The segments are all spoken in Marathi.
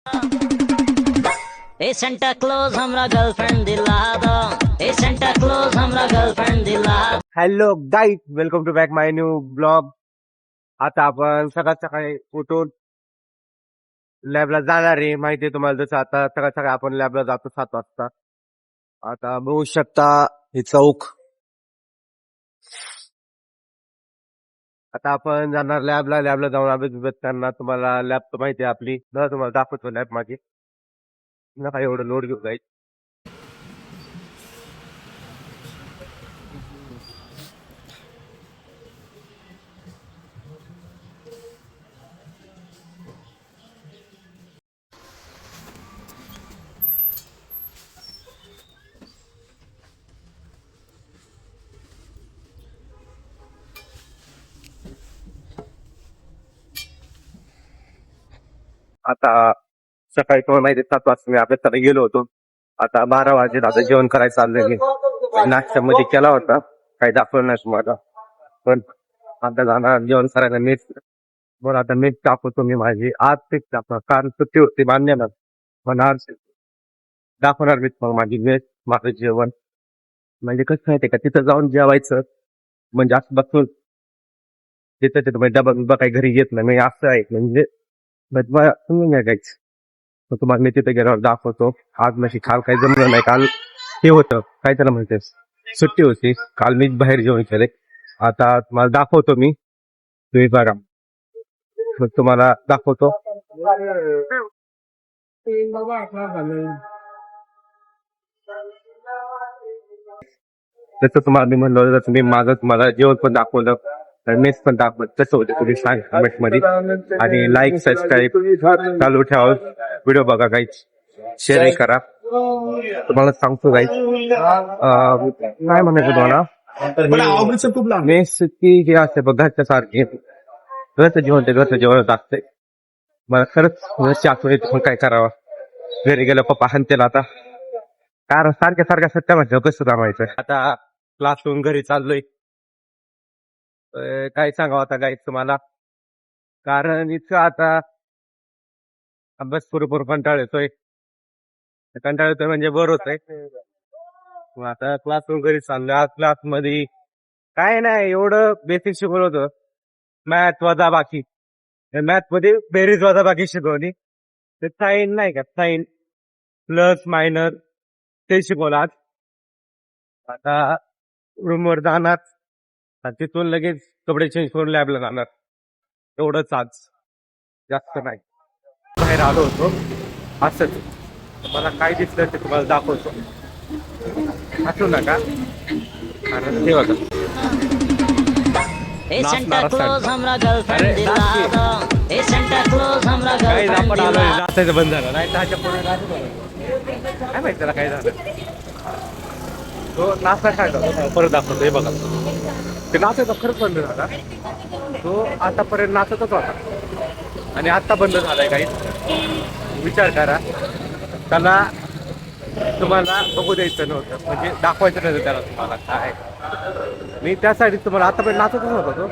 ए सेंटा क्लॉज हमरा गर्लफ्रेंड दिला दो। ए सेंटा क्लॉज हमरा गर्लफ्रेंड दिला दो। Hello guys, welcome to back my new blog. आता आपण सकाळ सकाळी उठून लॅबला जाणार आहे. माहिती आहे तुम्हाला, जसं आता सकाळ सकाळी आपण लॅबला जातो 7 वाजता. आता बघू शकता हे चौक. आता आपण जाणार लॅबला जाऊन अभ्यास करणार. तुम्हाला लॅब तर माहिती आहे आपली, तुम्हाला दाखवतो लॅब माझी. नका एवढं लोड घेऊ गाईज. आता सकाळी तुम्हाला माहिती आहे 7 वाजता मी अभ्यासाला गेलो होतो. आता 12 वाजले. आता जेवण करायचं चाललंय मी. नाश्त्यामध्ये केला होता, काही दाखवलं नाही तुम्हाला. पण आता जाणार जेवण करायला. मीठ बरं, आता मीठ टाकतो मी माझी. आज तेच टाकणार, कारण सुट्टी होती मान्य ना. पण आज दाखवणार मी मग माझी मेस, माझं जेवण. म्हणजे कसं माहितीये का, तिथं जाऊन जेवायचं म्हणजे असं बसून तिथं म्हणजे डबा बिबा काही घरी येत नाही. मी असं आहे म्हणजे तुम्ही नाही जायचं. तर तुम्हाला मी तिथे गेल्यावर दाखवतो. आज माझी काल काही जमलं नाही. काल हे होतं, काय त्याला म्हणते, सुट्टी होती. काल मी बाहेर जेवण केले. आता तुम्हाला दाखवतो मी. तुम्ही बघा, मग तुम्हाला दाखवतो. जसं तुम्हाला मी म्हणलं, जसं मी माझं तुम्हाला जेवण पण दाखवलं, मेस पण दाखवलं. तसं होतं, तुम्ही सांग कमेंट मध्ये. आणि लाईक सबस्क्राईब चालू ठेवा. व्हिडिओ बघा गाईज, शेअर करा. तुम्हाला सांगतो गाईज, काय म्हणायचं तुम्हाला, मेस की हे असते बघ घरच्या सारखे. घरचं जेवण टाकतंय. मला खरंच घरची आठवण येते, पण काय करावं. घरी गेलं पप्पा हाणतील आता, कारण सारख्या सत्या म्हणजे कसं जमायचं. आता क्लासहून घरी चाललोय. काय सांगावं आता गाईज तुम्हाला, कारण इतकं आता अभ्यास पुरेपूर कंटाळ येतोय म्हणजे बरं होतंय. मग आता क्लासहून घरी चाललोय. आज क्लास मध्ये काय नाही, एवढं बेसिक शिकवलं होतं. मॅथ वजा बाकी, मॅथ मध्ये बेरीज वजा बाकी शिकवली. ते साईन नाही का, साईन प्लस मायनस ते शिकवलं आज. आता रूमवर जाणार आणि तिथून लगेच कपडे चेंज करून लॅबला जाणार. एवढंच आज, जास्त नाही. बाहेर आलो होतो असंच, मला काय दिसलं ते तुम्हाला दाखवतो. हसू नका, कारण ते होतं. ए सेंटा क्लॉज हमरा गर्लफ्रेंड दिला दो। ए सेंटा क्लॉज हमरा गर्लफ्रेंड दिला दो। नाचायचं बंद झालं नाही, त्याच्या पुढे काय माहिती त्याला काय झालं. तो नाचता काय झाला परत दाखवतो. हे बघा, ते नाचायचा खरंच बंद झाला. तो आतापर्यंत नाचतच होता आणि आता बंद झालाय. काही विचार करा, त्याला तुम्हाला बघू द्यायचं नव्हतं, म्हणजे दाखवायचं नव्हतं त्याला तुम्हाला काय. मी त्यासाठी तुम्हाला आतापर्यंत नाचतच होता तो,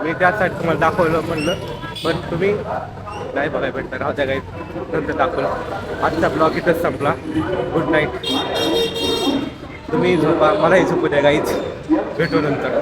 मी त्यासाठी तुम्हाला दाखवलं म्हणलं. पण तुम्ही नाही बघायला भेटतं. राहू द्या काही, नंतर दाखवलं. आजचा ब्लॉग इथंच संपला. Good night. तुम्ही झोपा, मलाही झोपू द्या गाईच. भेटू नंतर.